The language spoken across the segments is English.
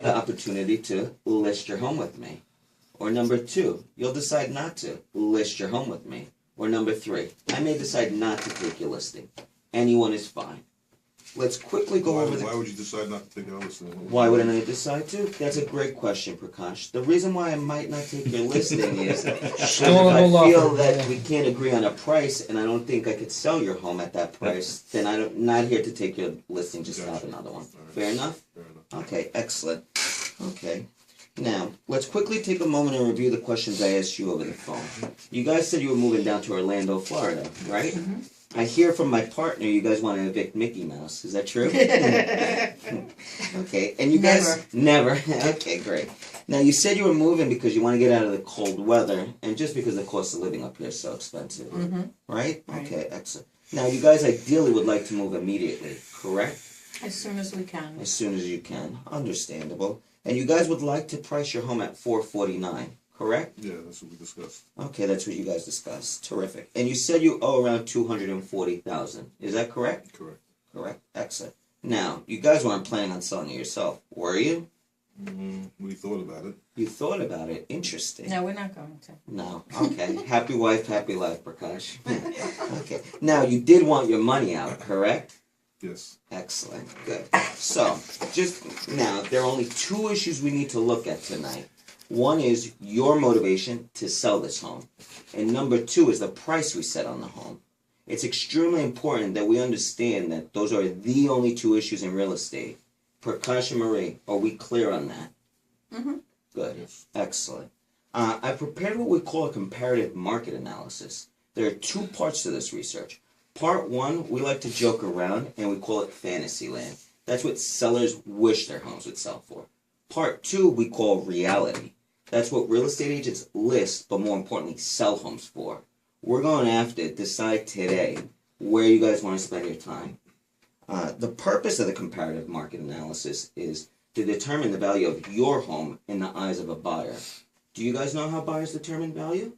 the opportunity to list your home with me. Or number 2, you'll decide not to list your home with me. Or number 3, I may decide not to take your listing. Anyone is fine. Let's quickly go over the... Why would you decide not to take our listing? Why wouldn't I decide to? That's a great question, Prakash. The reason why I might not take your listing is if I feel that we can't agree on a price and I don't think I could sell your home at that price, then I'm not here to take your listing, just to have another one. Fair enough? Fair enough. Okay, excellent. Okay. Now, let's quickly take a moment and review the questions I asked you over the phone. You guys said you were moving down to Orlando, Florida, right? Mm-hmm. I hear from my partner you guys want to evict Mickey Mouse. Is that true? Okay. And you guys... Never. Okay, great. Now, you said you were moving because you want to get out of the cold weather and just because the cost of living up here is so expensive. Mm-hmm. Right? Okay, excellent. Now, you guys ideally would like to move immediately, correct? As soon as we can. As soon as you can. Understandable. And you guys would like to price your home at $449, correct? Yeah, that's what we discussed. Okay, that's what you guys discussed. Terrific. And you said you owe around $240,000. Is that correct? Correct. Correct. Excellent. Now, you guys weren't planning on selling it yourself, were you? We thought about it. You thought about it. Interesting. No, we're not going to. No. Okay. Happy wife, happy life, Prakash. Okay. Now, you did want your money out, correct? Yes. Excellent. Good. So, just now, there are only 2 issues we need to look at tonight. One is your motivation to sell this home. And number 2 is the price we set on the home. It's extremely important that we understand that those are the only 2 issues in real estate. Prakash and Marie, are we clear on that? Mm-hmm. Good. Yes. Excellent. I prepared what we call a comparative market analysis. There are 2 parts to this research. Part 1, we like to joke around, and we call it fantasy land. That's what sellers wish their homes would sell for. Part 2, we call reality. That's what real estate agents list, but more importantly, sell homes for. We're going to have to decide today where you guys want to spend your time. The purpose of the comparative market analysis is to determine the value of your home in the eyes of a buyer. Do you guys know how buyers determine value?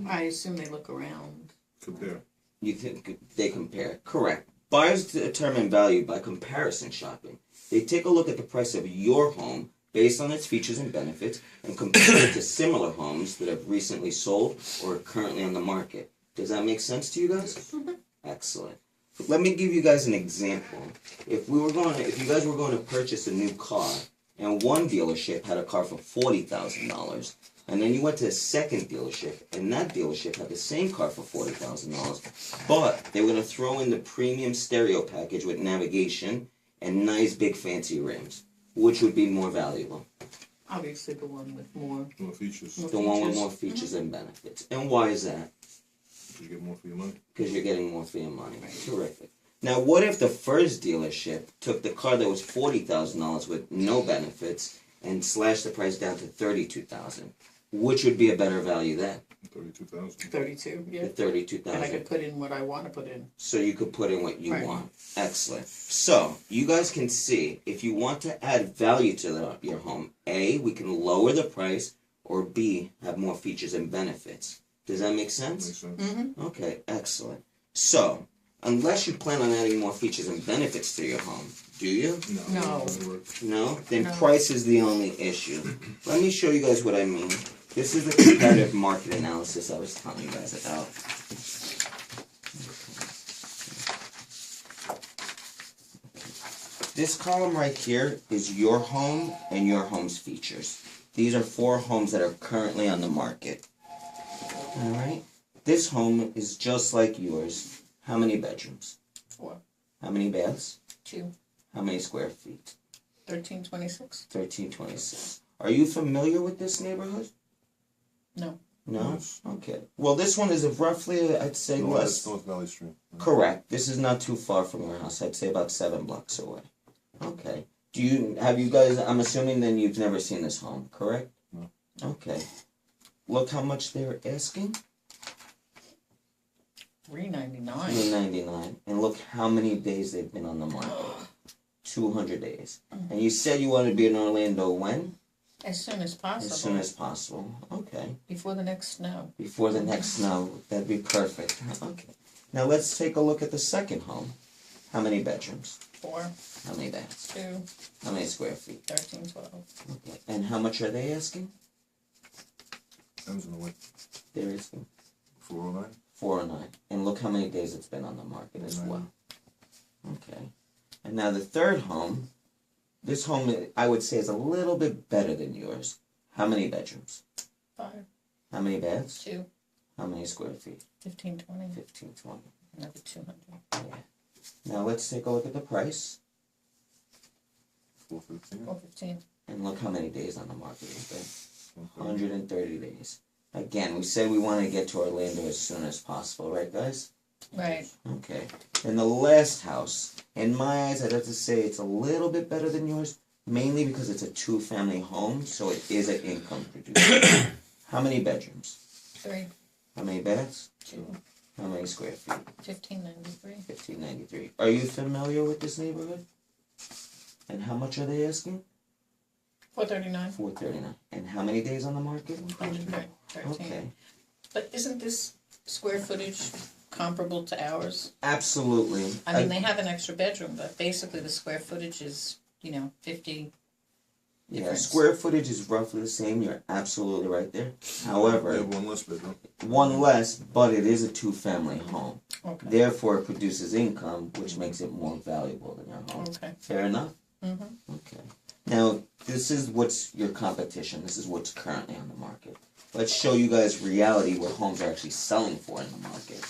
I assume they look around. Compare. You think they compare? Correct. Buyers determine value by comparison shopping. They take a look at the price of your home based on its features and benefits and compare it to similar homes that have recently sold or are currently on the market. Does that make sense to you guys? Mm-hmm. Excellent. Let me give you guys an example. If you guys were going to purchase a new car and one dealership had a car for $40,000, and then you went to a second dealership, and that dealership had the same car for $40,000, but they were going to throw in the premium stereo package with navigation and nice big fancy rims. Which would be more valuable? Obviously the one with more features. The one with more features and benefits. And why is that? Because you get more for your money. Because you're getting more for your money. Terrific. Now, what if the first dealership took the car that was $40,000 with no benefits and slashed the price down to $32,000? Which would be a better value then? 32,000. 32, yeah. The 32,000. And I could put in what I want to put in. So you could put in what you want. Excellent. So, you guys can see, if you want to add value to your home, A, we can lower the price, or B, have more features and benefits. Does that make sense? Makes sense. Mm-hmm. Okay, excellent. So, unless you plan on adding more features and benefits to your home, do you? No. No? Then No. price is the only issue. Let me show you guys what I mean. This is the comparative market analysis I was telling you guys about. This column right here is your home and your home's features. These are 4 homes that are currently on the market. Alright? This home is just like yours. How many bedrooms? 4. How many baths? 2. How many square feet? 1326. 1326. Are you familiar with this neighborhood? No. No? Yes. Okay. Well, this one is roughly, I'd say, less... North Valley Street. Correct. This is not too far from your house. I'd say about 7 blocks away. Okay. Have you guys, I'm assuming then you've never seen this home, correct? No. Okay. Look how much they're asking. $399. $399. And look how many days they've been on the market. 200 days. And you said you wanted to be in Orlando when? As soon as possible. As soon as possible. Okay. Before the next snow. Before the next snow. That'd be perfect. Okay. Now let's take a look at the second home. How many bedrooms? 4, How many baths? 2, How many square feet? 13, 12. Okay. And how much are they asking? Depends on what, They're asking 409? 409. And look how many days it's been on the market as Right. well. Okay. And now the third home, this home I would say is a little bit better than yours. How many bedrooms? 5, How many baths? 2, How many square feet? 15, 20. 15, 20. Another 200. Yeah. Now let's take a look at the price 415? 415. and look how many days on the market it's been. 130. 130 days. Again, we said we want to get to Orlando as soon as possible, right guys? Right. Okay. And the last house, in my eyes, I'd have to say it's a little bit better than yours, mainly because it's a two-family home, so it is an income producer. How many bedrooms? 3, How many baths? 2, How many square feet? 1593. 1593. Are you familiar with this neighborhood? And how much are they asking? 439. 439. And how many days on the market? 113. Okay. But isn't this square footage comparable to ours? Absolutely. I mean, they have an extra bedroom, but basically the square footage is, 50. Yeah, difference. square footage is roughly the same. You're absolutely right there. They However, have one less bedroom. one less, but it is a two-family home. Okay. Therefore, it produces income, which makes it more valuable than your home. Okay. Fair enough? Mm-hmm. Okay. Now, this is what's your competition. This is what's currently on the market. Let's show you guys reality what homes are actually selling for in the market.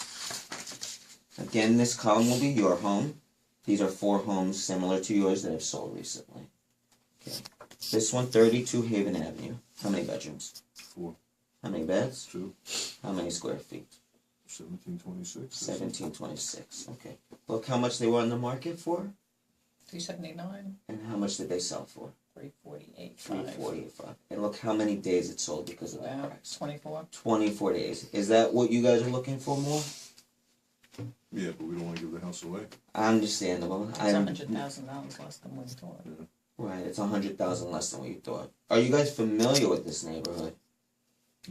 Again, this column will be your home. These are 4 homes similar to yours that have sold recently. Okay. This one, 32 Haven Avenue. How many bedrooms? 4, How many beds? 2, How many square feet? 1726. 1726. Okay. Look how much they were on the market for, 379, and how much did they sell for? 348, 345. And look how many days it sold because of that Wow, price. 24. 24 days. Is that what you guys are looking for more? Yeah, but we don't want to give the house away. Understandable. It's $100,000 less than we thought. Right, it's 100,000 less than what you thought. Are you guys familiar with this neighborhood?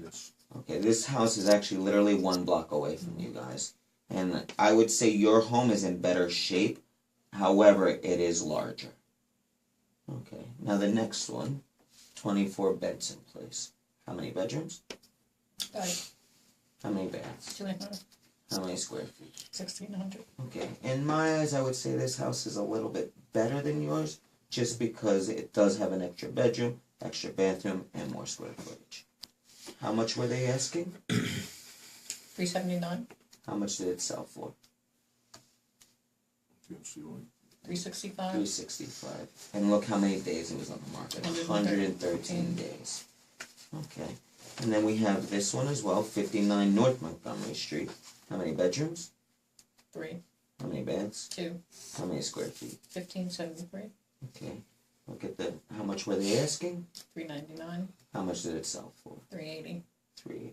Yes. Okay, this house is actually literally 1 block away from you guys. And I would say your home is in better shape. However, it is larger. Okay, now the next one, 24 Benson Place. How many bedrooms? 5, How many baths? 200, How many square feet? 1,600. Okay, in my eyes, I would say this house is a little bit better than yours, just because it does have an extra bedroom, extra bathroom, and more square footage. How much were they asking? 379, How much did it sell for? Yeah, so you want 365, 365. And look how many days it was on the market. 113 days. Okay. And then we have this one as well, 59 North Montgomery Street. How many bedrooms? 3, How many baths? 2, How many square feet? 1573, Okay. Look at the, how much were they asking? 399, How much did it sell for? 380, 3.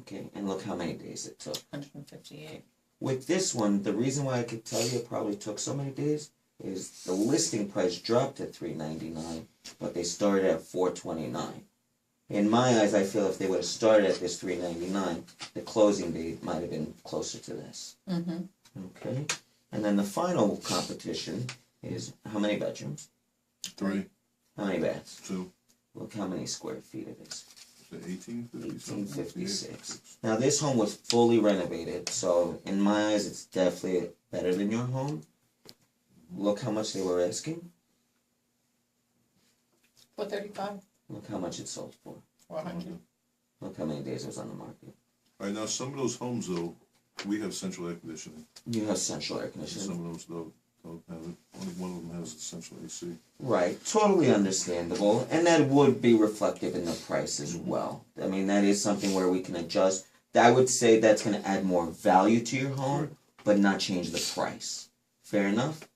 Okay. And look how many days it took. 158. With this one, the reason why I could tell you it probably took so many days is the listing price dropped to $399, but they started at $429. In my eyes, I feel if they would have started at this $399, the closing date might have been closer to this. Mm-hmm. Okay? And then the final competition is how many bedrooms? 3, How many baths? 2, Look how many square feet it is. 1850. 1856. Now this home was fully renovated, so in my eyes it's definitely better than your home. Look how much they were asking. 435, Look how much it sold for. 400. Look how many days it was on the market. All right, now some of those homes though, we have central air conditioning. You have central air And conditioning. some of those don't have it. Only one of them has central AC. Right, totally understandable, and that would be reflective in the price as well. I mean, that is something where we can adjust. I would say that's going to add more value to your home, but not change the price. Fair enough?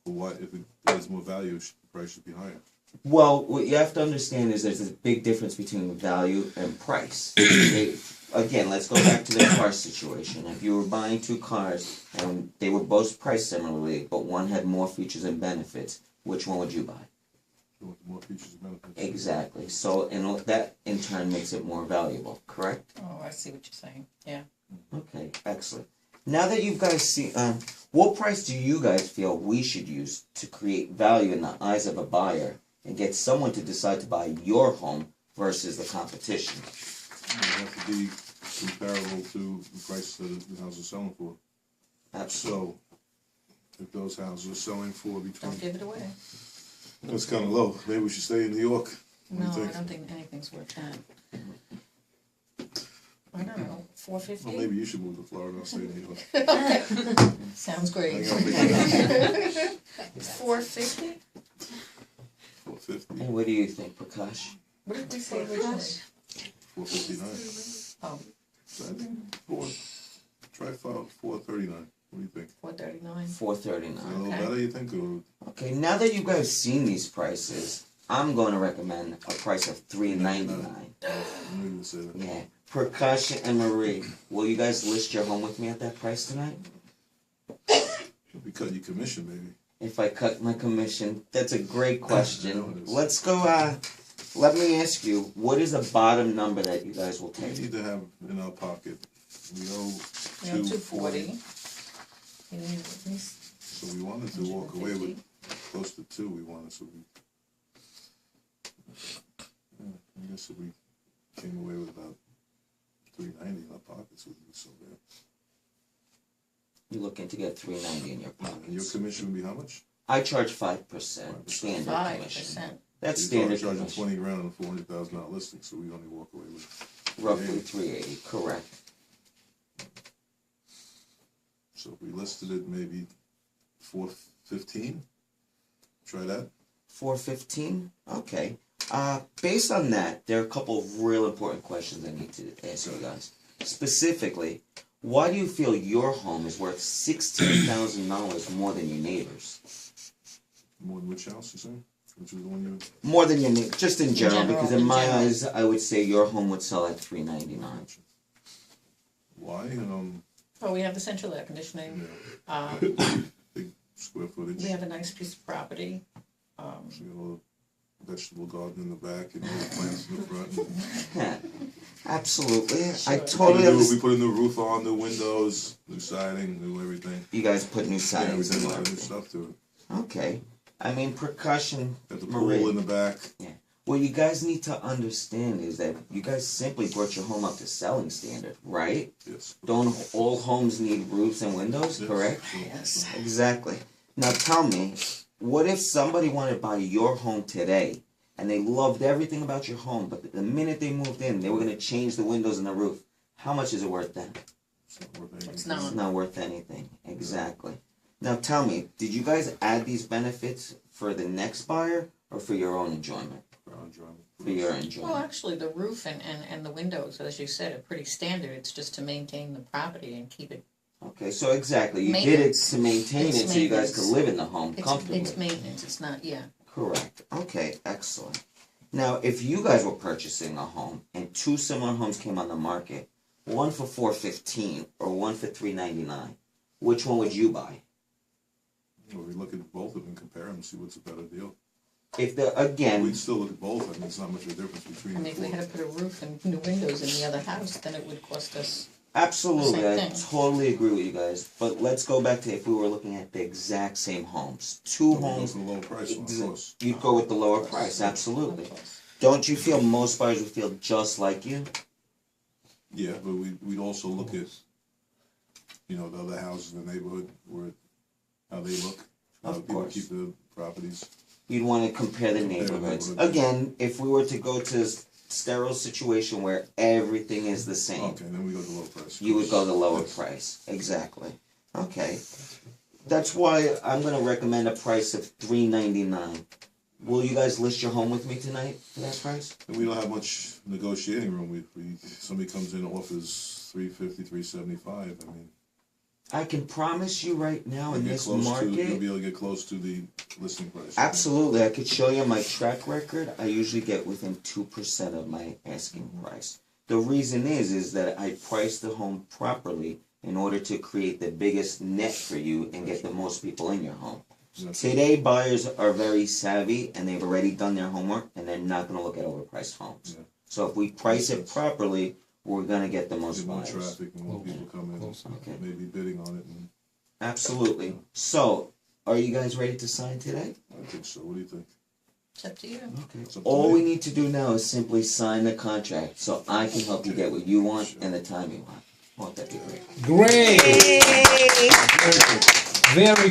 But why, if it adds more value, the price should be higher. Well, what you have to understand is there's a big difference between value and price. Again, let's go back to the car situation. If you were buying 2 cars and they were both priced similarly, but one had more features and benefits, which one would you buy? So with more features and benefits. Exactly. So that in turn makes it more valuable, correct? Oh, I see what you're saying. Yeah. Okay, excellent. Now that you guys see, what price do you guys feel we should use to create value in the eyes of a buyer and get someone to decide to buy your home versus the competition? It have to be comparable to the price that the house is selling for. Absolutely. So, if those houses are selling for between, Don't give it away. that's kind of low. Maybe we should stay in New York. What do No, you I think? don't think anything's worth that. I don't know, $450? Well, maybe you should move to Florida. I'll stay in New York. Sounds great. Hang on, big $450? 450, And what do you think, Prakash? What did we say originally? 459. Oh, So I think try 439. What do you think? $439. Is that a $439. little Okay. better, you think? Or Okay, now that you guys seen these prices, I'm going to recommend a price of $399. I knew you would say that. Yeah. Prakash and Marie, will you guys list your home with me at that price tonight? If we cut your commission, maybe. If I cut my commission, that's a great I know question. it is. Let's go, let me ask you, what is the bottom number that you guys will We take? need to have in our pocket. We owe You know, 240. $240. You need at least So we wanted to walk away with 150. close to 2. We wanted, so we. Yeah, I guess if we came away with about 390 in our pockets, would be so bad. You're looking to get $390 in your And your pockets. commission would be how much? I charge 5%, standard commission. 5%. That's So you're standard charging commission. 20 grand on a $400,000 listing, so we only walk away with. Roughly 380, correct. So if we listed it maybe 415, try that. 415? Okay. Based on that, there are a couple of real important questions I need to ask you guys. Specifically, why do you feel your home is worth $16,000 more than your neighbor's? More than which house you saying? Which is the one you? More than your neighbor, just in general, general, because in in my general. eyes, I would say your home would sell at $399. Why? Oh, we have the central air conditioning. Yeah, big square footage. We have a nice piece of property. So you got a little vegetable garden in the back and little plants in the front. Absolutely. I Sure. totally We understand. put a new roof on, new windows, new siding, new everything. You guys put new Yeah, we sidings did in a lot of new there. stuff to it. Okay. I mean, percussion, Got the pool Marie. in the back. What you guys need to understand is that you guys simply brought your home up to selling standard, right? Yes. Don't all homes need roofs and windows, Yes. correct? Yes. Exactly. Now tell me, what if somebody wanted to buy your home today and they loved everything about your home, but the minute they moved in, they were going to change the windows and the roof? How much is it worth then? It's not worth anything. It's It's not. not worth anything. Exactly. Now tell me, did you guys add these benefits for the next buyer or for your own enjoyment? Ground drum. For your Well, enjoyment. actually, the roof and the windows, as you said, are pretty standard. It's just to maintain the property and keep it. Okay, so exactly, you did it Maintenance. to maintain It's it so you guys could maintenance. live in the home It's comfortably. maintenance. It's not. Yeah. Correct. Okay, excellent. Now, if you guys were purchasing a home and two similar homes came on the market, one for $415 or one for $399, which one would you buy? Well, we look at both of them and compare them, see what's a better deal. If the again, We'd still look at both. I mean, it's not much of a difference between I mean, the if we four. had to put a roof and new windows in the other house, then it would cost us. absolutely, Same I thing. totally agree with you guys. But let's go back to if we were looking at the exact same homes, two We'd go homes, for the lower price one, of course. you'd go with the lower price. Absolutely. Don't you feel most buyers would feel just like you? Yeah, but we'd also look at, the other houses in the neighborhood, how they look. How Of people course. keep the properties. You'd want to compare the Compare the neighborhoods. neighborhoods. Again, if we were to go to a sterile situation where everything is the same, Okay, then we go to low price. you would go the lower Yes. price. Exactly. Okay. That's why I'm going to recommend a price of $399. Will you guys list your home with me tonight for that price? And we don't have much negotiating room. Somebody comes in and offers $350, $375. I mean, I can promise you right now you'll in get this close to, you'll market, be able to get close to the listing price. absolutely, I could show you my track record. I usually get within 2% of my asking price. The reason is that I price the home properly in order to create the biggest net for you and get the most people in your home. That's- Today, buyers are very savvy and they've already done their homework and they're not going to look at overpriced homes. Yeah. So if we price it Makes sense. properly, we're gonna get the most Get more buyers. traffic and more people come in, Okay. maybe bidding on it, and Absolutely. So, are you guys ready to sign today? I think so. What do you think? It's up to you. Okay. It's up to All me. we need to do now is simply sign the contract, so I can help you get what you want and the time you want. Won't that be great? Great. Very